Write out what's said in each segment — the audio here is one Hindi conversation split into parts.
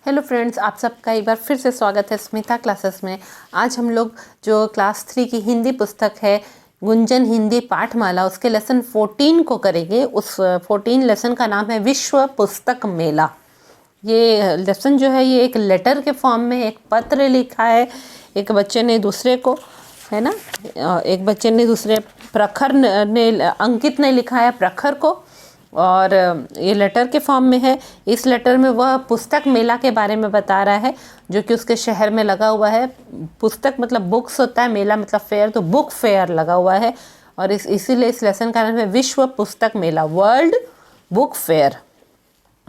हेलो फ्रेंड्स, आप सबका एक बार फिर से स्वागत है स्मिता क्लासेस में। आज हम लोग जो क्लास 3 की हिंदी पुस्तक है गुंजन हिंदी पाठमाला, उसके लेसन 14 को करेंगे। उस 14 लेसन का नाम है विश्व पुस्तक मेला। ये लेसन जो है ये एक लेटर के फॉर्म में, एक पत्र लिखा है एक बच्चे ने दूसरे को, है ना। एक बच्चे ने दूसरे प्रखर ने अंकित ने लिखा है प्रखर को, और ये लेटर के फॉर्म में है। इस लेटर में वह पुस्तक मेला के बारे में बता रहा है जो कि उसके शहर में लगा हुआ है। पुस्तक मतलब बुक्स होता है, मेला मतलब फेयर, तो बुक फेयर लगा हुआ है। और इसीलिए इस लेसन का नाम है विश्व पुस्तक मेला, वर्ल्ड बुक फेयर।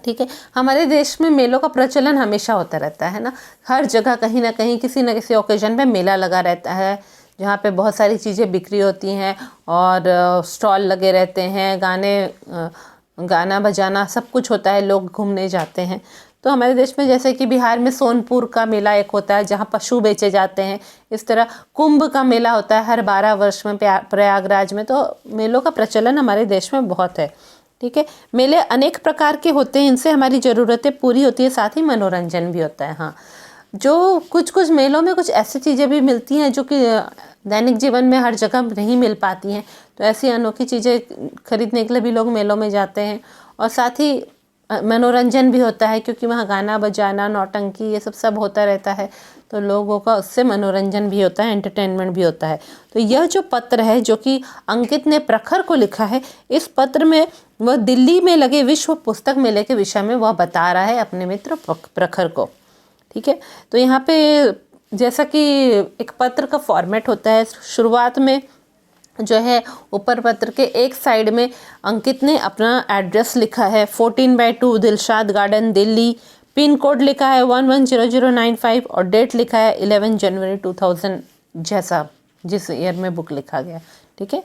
ठीक है, हमारे देश में मेलों का प्रचलन हमेशा होता रहता है ना। हर जगह कहीं ना कहीं किसी न किसी ओकेजन पे मेला लगा रहता है, जहाँ पे बहुत सारी चीज़ें बिक्री होती हैं और स्टॉल लगे रहते हैं, गाना बजाना सब कुछ होता है, लोग घूमने जाते हैं। तो हमारे देश में जैसे कि बिहार में सोनपुर का मेला एक होता है जहाँ पशु बेचे जाते हैं। इस तरह कुंभ का मेला होता है हर 12 वर्ष में प्रयागराज में। तो मेलों का प्रचलन हमारे देश में बहुत है। ठीक है, मेले अनेक प्रकार के होते हैं, इनसे हमारी ज़रूरतें पूरी होती है, साथ ही मनोरंजन भी होता है। हाँ, जो कुछ मेलों में कुछ ऐसी चीज़ें भी मिलती हैं जो कि दैनिक जीवन में हर जगह नहीं मिल पाती हैं। तो ऐसी अनोखी चीज़ें खरीदने के लिए भी लोग मेलों में जाते हैं। और साथ ही मनोरंजन भी होता है, क्योंकि वहाँ गाना बजाना, नौटंकी, ये सब होता रहता है। तो लोगों का उससे मनोरंजन भी होता है, एंटरटेनमेंट भी होता है। तो यह जो पत्र है जो कि अंकित ने प्रखर को लिखा है, इस पत्र में वह दिल्ली में लगे विश्व पुस्तक मेले के विषय में वह बता रहा है अपने मित्र प्रखर को। ठीक है, तो यहाँ पे जैसा कि एक पत्र का फॉर्मेट होता है, शुरुआत में जो है ऊपर पत्र के एक साइड में अंकित ने अपना एड्रेस लिखा है 14/2 Dilshad garden Delhi, pin code लिखा है 110095 और डेट लिखा है 11 जनवरी 2000, जैसा जिस ईयर में बुक लिखा गया। ठीक है,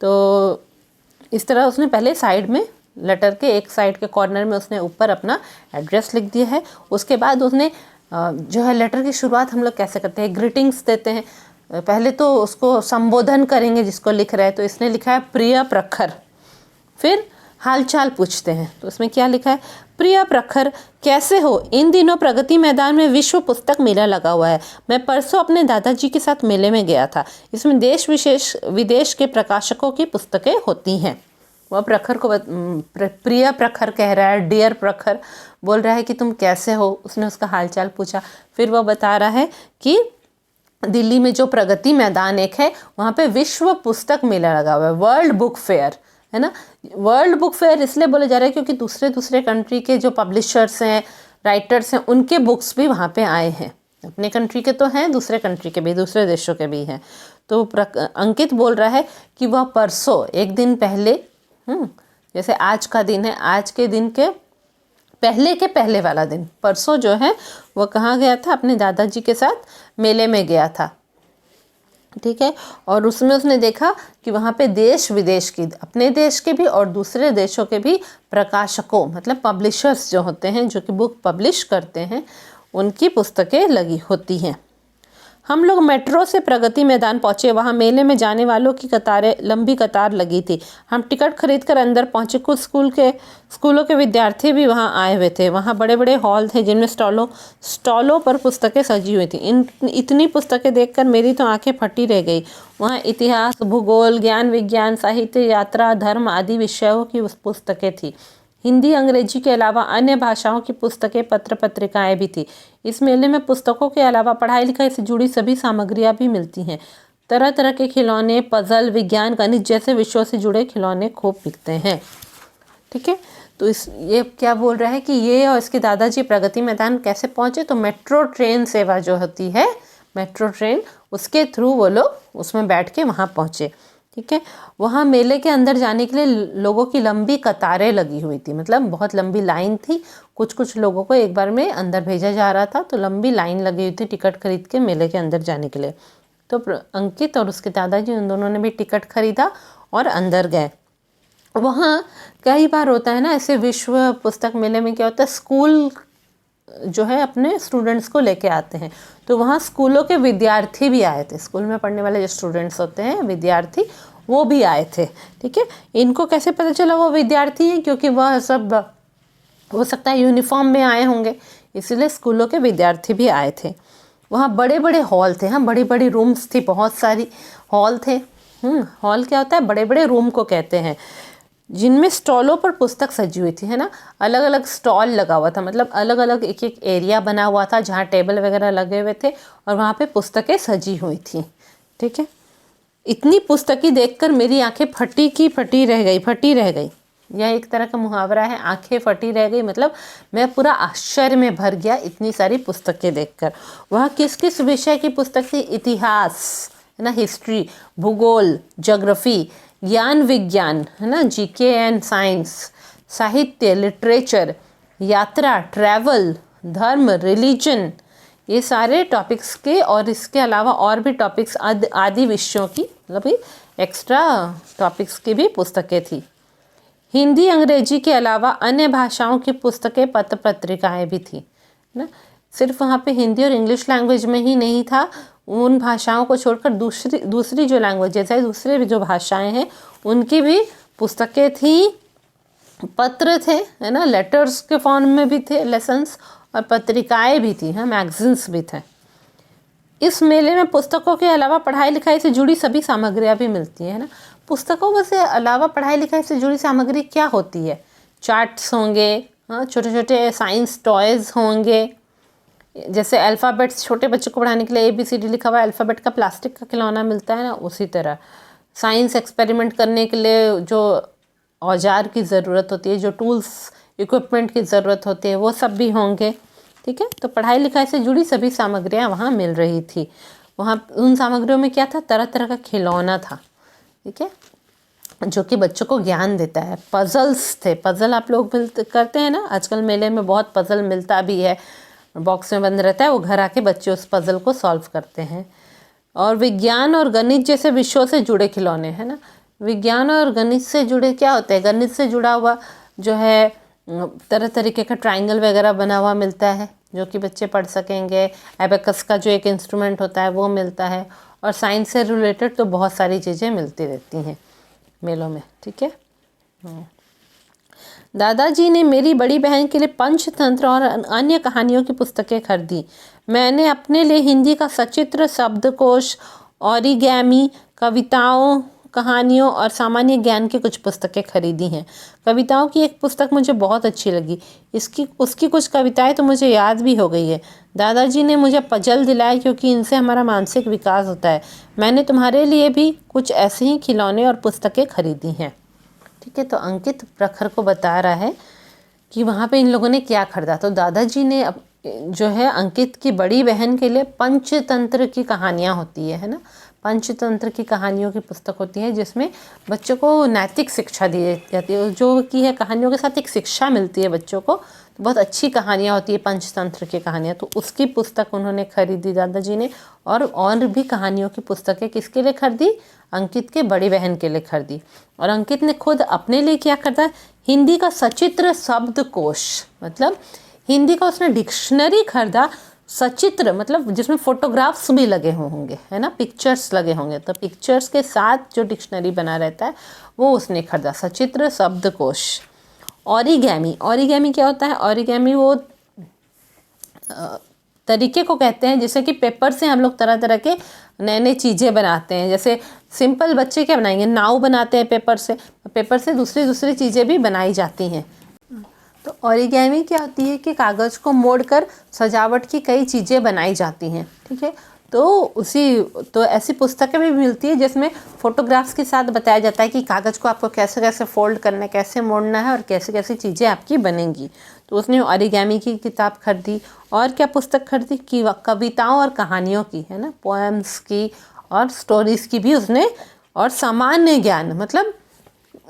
तो इस तरह उसने पहले साइड में, लेटर के एक साइड के कॉर्नर में उसने ऊपर अपना एड्रेस लिख दिया है। उसके बाद उसने जो है लेटर की शुरुआत हम लोग कैसे करते हैं, ग्रीटिंग्स देते हैं। पहले तो उसको संबोधन करेंगे जिसको लिख रहा है, तो इसने लिखा है प्रिय प्रखर। फिर हालचाल पूछते हैं, तो उसमें क्या लिखा है, प्रिय प्रखर कैसे हो, इन दिनों प्रगति मैदान में विश्व पुस्तक मेला लगा हुआ है। मैं परसों अपने दादाजी के साथ मेले में गया था। इसमें देश विदेश के प्रकाशकों की पुस्तकें होती हैं। वह प्रखर को प्रिय प्रखर कह रहा है, डियर प्रखर बोल रहा है कि तुम कैसे हो। उसने उसका हालचाल पूछा। फिर वह बता रहा है कि दिल्ली में जो प्रगति मैदान एक है, वहाँ पे विश्व पुस्तक मेला लगा हुआ है, वर्ल्ड बुक फेयर, है ना। वर्ल्ड बुक फेयर इसलिए बोला जा रहा है क्योंकि दूसरे कंट्री के जो पब्लिशर्स हैं, राइटर्स हैं, उनके बुक्स भी वहाँ पे आए हैं। अपने कंट्री के तो हैं, दूसरे कंट्री के भी, दूसरे देशों के भी हैं। तो अंकित बोल रहा है कि वह परसों, एक दिन पहले, जैसे आज का दिन है, आज के दिन के पहले वाला दिन, परसों जो है वो कहाँ गया था, अपने दादाजी के साथ मेले में गया था। ठीक है, और उसमें उसने देखा कि वहाँ पे देश विदेश की, अपने देश के भी और दूसरे देशों के भी प्रकाशकों, मतलब पब्लिशर्स जो होते हैं, जो कि बुक पब्लिश करते हैं, उनकी पुस्तकें लगी होती हैं। हम लोग मेट्रो से प्रगति मैदान पहुँचे। वहाँ मेले में जाने वालों की लंबी कतार लगी थी। हम टिकट खरीदकर अंदर पहुँचे। कुछ स्कूलों के विद्यार्थी भी वहाँ आए हुए थे। वहाँ बड़े बड़े हॉल थे जिनमें स्टॉलों पर पुस्तकें सजी हुई थी। इतनी पुस्तकें देखकर मेरी तो आंखें फटी रह गई। वहाँ इतिहास, भूगोल, ज्ञान विज्ञान, साहित्य, यात्रा, धर्म आदि विषयों की पुस्तकें थी। हिंदी, अंग्रेजी के अलावा अन्य भाषाओं की पुस्तकें, पत्र पत्रिकाएं भी थी। इस मेले में पुस्तकों के अलावा पढ़ाई लिखाई से जुड़ी सभी सामग्रियां भी मिलती हैं। तरह तरह के खिलौने, पजल, विज्ञान, गणित जैसे विषयों से जुड़े खिलौने खूब बिकते हैं। ठीक है, तो ये क्या बोल रहा है कि ये और इसके दादाजी प्रगति मैदान कैसे पहुँचे, तो मेट्रो ट्रेन सेवा जो होती है, मेट्रो ट्रेन, उसके थ्रू वो लोग उसमें बैठ के वहाँ पहुँचे। ठीक है, वहाँ मेले के अंदर जाने के लिए लोगों की लंबी कतारें लगी हुई थी, मतलब बहुत लंबी लाइन थी। कुछ लोगों को एक बार में अंदर भेजा जा रहा था, तो लंबी लाइन लगी हुई थी टिकट खरीद के मेले के अंदर जाने के लिए। तो अंकित और उसके दादाजी, उन दोनों ने भी टिकट खरीदा और अंदर गए। वहाँ कई बार होता है ना ऐसे विश्व पुस्तक मेले में, क्या होता है, स्कूल जो है अपने स्टूडेंट्स को लेके आते हैं। तो वहाँ स्कूलों के विद्यार्थी भी आए थे, स्कूल में पढ़ने वाले जो स्टूडेंट्स होते हैं, विद्यार्थी, वो भी आए थे। ठीक है, इनको कैसे पता चला वो विद्यार्थी हैं, क्योंकि वह सब हो सकता है यूनिफॉर्म में आए होंगे, इसीलिए स्कूलों के विद्यार्थी भी आए थे। वहाँ बड़े बड़े हॉल थे, हाँ बड़ी बड़ी रूम्स थी, बहुत सारी हॉल थे। हॉल क्या होता है, बड़े बड़े रूम को कहते हैं, जिनमें स्टॉलों पर पुस्तक सजी हुई थी, है ना। अलग अलग स्टॉल लगा हुआ था, मतलब अलग अलग एक एक एरिया बना हुआ था जहाँ टेबल वगैरह लगे हुए थे और वहाँ पे पुस्तकें सजी हुई थी। ठीक है, इतनी पुस्तकें देखकर मेरी आंखें फटी रह गई। यह एक तरह का मुहावरा है, आंखें फटी रह गई, मतलब मैं पूरा आश्चर्य में भर गया इतनी सारी पुस्तकें देखकर। वहाँ किस किस विषय की पुस्तक थी, इतिहास है ना, हिस्ट्री, भूगोल, ज्योग्राफी, ज्ञान विज्ञान है ना, जीके एंड साइंस, साहित्य, लिटरेचर, यात्रा, ट्रैवल, धर्म, रिलीजन, ये सारे टॉपिक्स के, और इसके अलावा और भी टॉपिक्स आदि विषयों की, मतलब एक्स्ट्रा टॉपिक्स की भी पुस्तकें थी। हिंदी अंग्रेजी के अलावा अन्य भाषाओं की पुस्तकें, पत्र पत्रिकाएं भी थी ना। सिर्फ वहाँ पे हिंदी और इंग्लिश लैंग्वेज में ही नहीं था, उन भाषाओं को छोड़कर दूसरी जो लैंग्वेज है, दूसरे भी जो भाषाएं हैं उनकी भी पुस्तकें थी, पत्र थे, है ना, लेटर्स के फॉर्म में भी थे लेसन्स, और पत्रिकाएं भी थी, हाँ मैगजीन्स भी थे। इस मेले में पुस्तकों के अलावा पढ़ाई लिखाई से जुड़ी सभी सामग्रियाँ भी मिलती है ना। पुस्तकों से अलावा पढ़ाई लिखाई से जुड़ी सामग्री क्या होती है, चार्ट्स होंगे, हाँ छोटे छोटे साइंस टॉयज़ होंगे, जैसे अल्फ़ाबेट्स छोटे बच्चों को पढ़ाने के लिए ABCD लिखा हुआ अल्फ़ाबेट का प्लास्टिक का खिलौना मिलता है ना, उसी तरह साइंस एक्सपेरिमेंट करने के लिए जो औजार की ज़रूरत होती है, जो टूल्स इक्विपमेंट की ज़रूरत होती है, वो सब भी होंगे। ठीक है, तो पढ़ाई लिखाई से जुड़ी सभी सामग्रियाँ वहाँ मिल रही थी। वहाँ उन सामग्रियों में क्या था, तरह तरह का खिलौना था, ठीक है, जो कि बच्चों को ज्ञान देता है। पज़ल्स थे, पज़ल आप लोग करते हैं ना, आजकल मेले में बहुत पज़ल मिलता भी है, बॉक्स में बंद रहता है, वो घर आके बच्चे उस पज़ल को सॉल्व करते हैं। और विज्ञान और गणित जैसे विषयों से जुड़े खिलौने, है ना। विज्ञान और गणित से जुड़े क्या होते हैं, गणित से जुड़ा हुआ जो है तरह तरीके का ट्रायंगल वगैरह बना हुआ मिलता है, जो कि बच्चे पढ़ सकेंगे। एबेकस का जो एक इंस्ट्रूमेंट होता है वो मिलता है, और साइंस से रिलेटेड तो बहुत सारी चीज़ें मिलती रहती हैं मेलों में। ठीक है, दादाजी ने मेरी बड़ी बहन के लिए पंचतंत्र और अन्य कहानियों की पुस्तकें खरीदी। मैंने अपने लिए हिंदी का सचित्र शब्दकोश, ओरिगैमी, कविताओं, कहानियों और सामान्य ज्ञान की कुछ पुस्तकें खरीदी हैं। कविताओं की एक पुस्तक मुझे बहुत अच्छी लगी, उसकी कुछ कविताएं तो मुझे याद भी हो गई है। दादाजी ने मुझे पजल दिलाए क्योंकि इनसे हमारा मानसिक विकास होता है। मैंने तुम्हारे लिए भी कुछ ऐसे ही खिलौने और पुस्तकें खरीदी हैं। ठीक है, तो अंकित प्रखर को बता रहा है कि वहाँ पे इन लोगों ने क्या खरीदा। तो दादाजी ने जो है अंकित की बड़ी बहन के लिए पंचतंत्र की कहानियाँ होती है ना, पंचतंत्र की कहानियों की पुस्तक होती है, जिसमें बच्चों को नैतिक शिक्षा दी जाती है, जो कि है कहानियों के साथ एक शिक्षा मिलती है बच्चों को। तो बहुत अच्छी कहानियाँ होती है पंचतंत्र की कहानियाँ, तो उसकी पुस्तक उन्होंने खरीदी दादाजी ने। और भी कहानियों की पुस्तकें किसके लिए खरीदी, अंकित के बड़ी बहन के लिए खरीदी। और अंकित ने खुद अपने लिए क्या खरीदा, हिंदी का सचित्र शब्दकोश, मतलब हिंदी का उसने डिक्शनरी खरीदा। सचित्र मतलब जिसमें फोटोग्राफ्स भी लगे होंगे, है ना, पिक्चर्स लगे होंगे, तो पिक्चर्स के साथ जो डिक्शनरी बना रहता है वो उसने खरीदा, सचित्र शब्दकोश। ओरिगैमी क्या होता है, ओरिगैमी वो तरीके को कहते हैं जैसे कि पेपर से हम लोग तरह तरह के नए नए चीज़ें बनाते हैं। जैसे सिंपल बच्चे क्या बनाएंगे, नाव बनाते हैं पेपर से दूसरी चीज़ें भी बनाई जाती हैं। तो ओरिगैमी क्या होती है कि कागज़ को मोड़कर सजावट की कई चीज़ें बनाई जाती हैं। ठीक है, तो ऐसी पुस्तकें भी मिलती है जिसमें फ़ोटोग्राफ्स के साथ बताया जाता है कि कागज़ को आपको कैसे कैसे फोल्ड करना है, कैसे मोड़ना है, और कैसे कैसे चीज़ें आपकी बनेंगी। तो उसने ओरिगैमी की किताब खरीदी। और क्या पुस्तक खरीदी कि कविताओं और कहानियों की, है ना, पोएम्स की और स्टोरीज़ की भी उसने, और सामान्य ज्ञान मतलब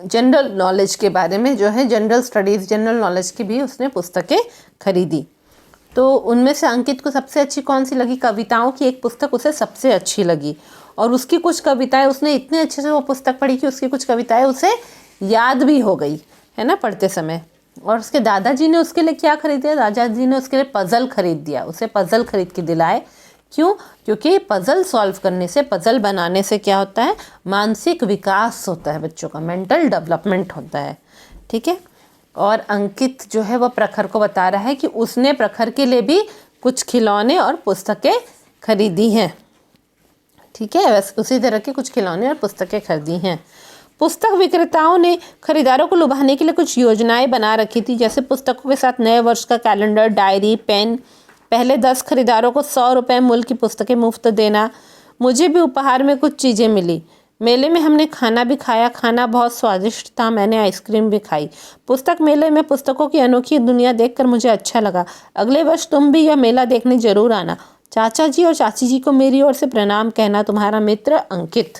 जनरल नॉलेज के बारे में जो है, जनरल स्टडीज़, जनरल नॉलेज की भी उसने पुस्तकें खरीदी। तो उनमें से अंकित को सबसे अच्छी कौन सी लगी, कविताओं की एक पुस्तक उसे सबसे अच्छी लगी। और उसकी कुछ कविताएं उसने इतने अच्छे से वो पुस्तक पढ़ी कि उसकी कुछ कविताएं उसे याद भी हो गई, है ना, पढ़ते समय। और उसके दादाजी ने उसके लिए क्या खरीद दिया, दादाजी ने उसके लिए पज़ल खरीद दिया, उसे पज़ल खरीद के दिलाए। क्यों, क्योंकि पज़ल सॉल्व करने से, पज़ल बनाने से क्या होता है, मानसिक विकास होता है, बच्चों का मेंटल डेवलपमेंट होता है। ठीक है, और अंकित जो है वह प्रखर को बता रहा है कि उसने प्रखर के लिए भी कुछ खिलौने और पुस्तकें खरीदी हैं। ठीक है, बस उसी तरह के कुछ खिलौने और पुस्तकें खरीदी हैं। पुस्तक विक्रेताओं ने खरीदारों को लुभाने के लिए कुछ योजनाएं बना रखी थी, जैसे पुस्तकों के साथ नए वर्ष का कैलेंडर, डायरी, पेन, पहले 10 खरीदारों को 100 रुपये मूल्य की पुस्तकें मुफ्त देना। मुझे भी उपहार में कुछ चीज़ें मिली। मेले में हमने खाना भी खाया, खाना बहुत स्वादिष्ट था, मैंने आइसक्रीम भी खाई। पुस्तक मेले में पुस्तकों की अनोखी दुनिया देखकर मुझे अच्छा लगा। अगले वर्ष तुम भी यह मेला देखने जरूर आना। चाचा जी और चाची जी को मेरी ओर से प्रणाम कहना, तुम्हारा मित्र अंकित।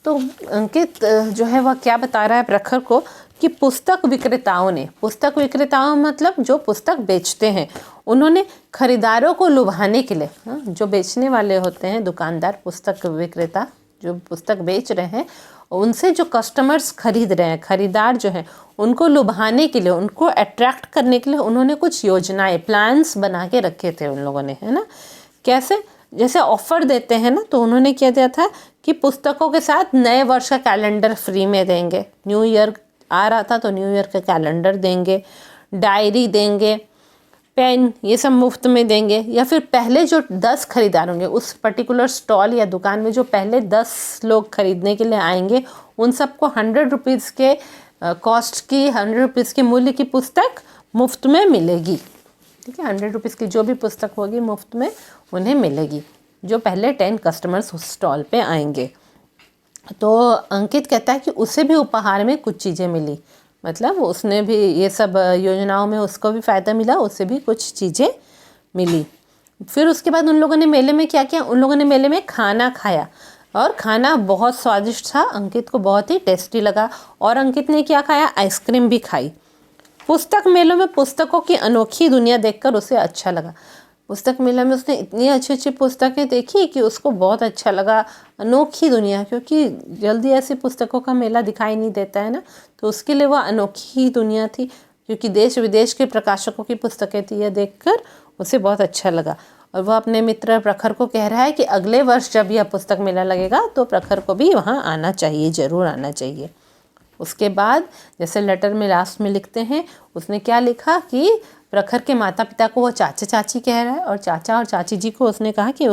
तो अंकित जो है वह क्या बता रहा है प्रखर को कि पुस्तक विक्रेताओं मतलब जो पुस्तक बेचते हैं, उन्होंने खरीदारों को लुभाने के लिए, जो बेचने वाले होते हैं दुकानदार, पुस्तक विक्रेता जो पुस्तक बेच रहे हैं, उनसे जो कस्टमर्स खरीद रहे हैं, खरीदार जो हैं, उनको लुभाने के लिए, उनको अट्रैक्ट करने के लिए उन्होंने कुछ योजनाएं, प्लान्स बना के रखे थे उन लोगों ने, है ना। कैसे, जैसे ऑफर देते हैं ना, तो उन्होंने क्या दिया था कि पुस्तकों के साथ नए वर्ष का कैलेंडर फ्री में देंगे। न्यू ईयर आ रहा था तो न्यू ईयर का कैलेंडर देंगे, डायरी देंगे, पेन, ये सब मुफ्त में देंगे। या फिर पहले जो 10 खरीदार होंगे उस पर्टिकुलर स्टॉल या दुकान में, जो पहले 10 लोग खरीदने के लिए आएंगे, उन सबको 100 रुपीज़ के कॉस्ट की, 100 रुपीज़ के मूल्य की पुस्तक मुफ्त में मिलेगी। ठीक है, 100 रुपीज़ की जो भी पुस्तक होगी मुफ्त में उन्हें मिलेगी, जो पहले 10 कस्टमर्स उस स्टॉल पे आएंगे। तो अंकित कहता है कि उसे भी उपहार में कुछ चीज़ें मिली, मतलब उसने भी ये सब योजनाओं में उसको भी फ़ायदा मिला, उससे भी कुछ चीज़ें मिली। फिर उसके बाद उन लोगों ने मेले में क्या किया, उन लोगों ने मेले में खाना खाया और खाना बहुत स्वादिष्ट था, अंकित को बहुत ही टेस्टी लगा। और अंकित ने क्या खाया, आइसक्रीम भी खाई। पुस्तक मेलों में पुस्तकों की अनोखी दुनिया देखकर उसे अच्छा लगा। पुस्तक मेला में उसने इतनी अच्छी अच्छी पुस्तकें देखी कि उसको बहुत अच्छा लगा। अनोखी दुनिया, क्योंकि जल्दी ऐसी पुस्तकों का मेला दिखाई नहीं देता है ना, तो उसके लिए वह अनोखी दुनिया थी, क्योंकि देश विदेश के प्रकाशकों की पुस्तकें थी। यह देखकर उसे बहुत अच्छा लगा और वह अपने मित्र प्रखर को कह रहा है कि अगले वर्ष जब यह पुस्तक मेला लगेगा तो प्रखर को भी वहाँ आना चाहिए, ज़रूर आना चाहिए। उसके बाद जैसे लेटर में लास्ट में लिखते हैं, उसने क्या लिखा कि प्रखर के माता पिता को वो चाचा चाची कह रहा है और चाचा और चाची जी को उसने कहा कि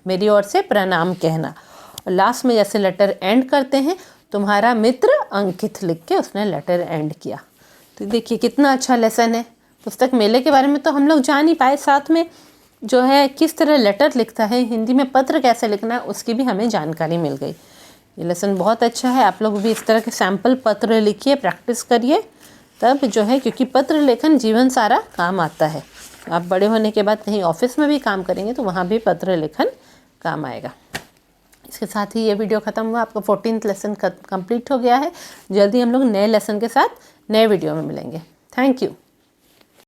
मेरी ओर से प्रणाम कहना। और लास्ट में जैसे लेटर एंड करते हैं, तुम्हारा मित्र अंकित लिख के उसने लेटर एंड किया। तो देखिए कितना अच्छा लेसन है। पुस्तक मेले के बारे में तो हम लोग जान ही पाए, साथ में जो है किस तरह लेटर लिखता है, हिंदी में पत्र कैसे लिखना है, उसकी भी हमें जानकारी मिल गई। ये लेसन बहुत अच्छा है। आप लोग भी इस तरह के सैम्पल पत्र लिखिए, प्रैक्टिस करिए, तब जो है, क्योंकि पत्र लेखन जीवन सारा काम आता है। आप बड़े होने के बाद कहीं ऑफिस में भी काम करेंगे तो वहाँ भी पत्र लेखन काम आएगा। इसके साथ ही ये वीडियो ख़त्म हुआ। आपका 14th लेसन कंप्लीट हो गया है। जल्दी हम लोग नए लेसन के साथ नए वीडियो में मिलेंगे। Thank you.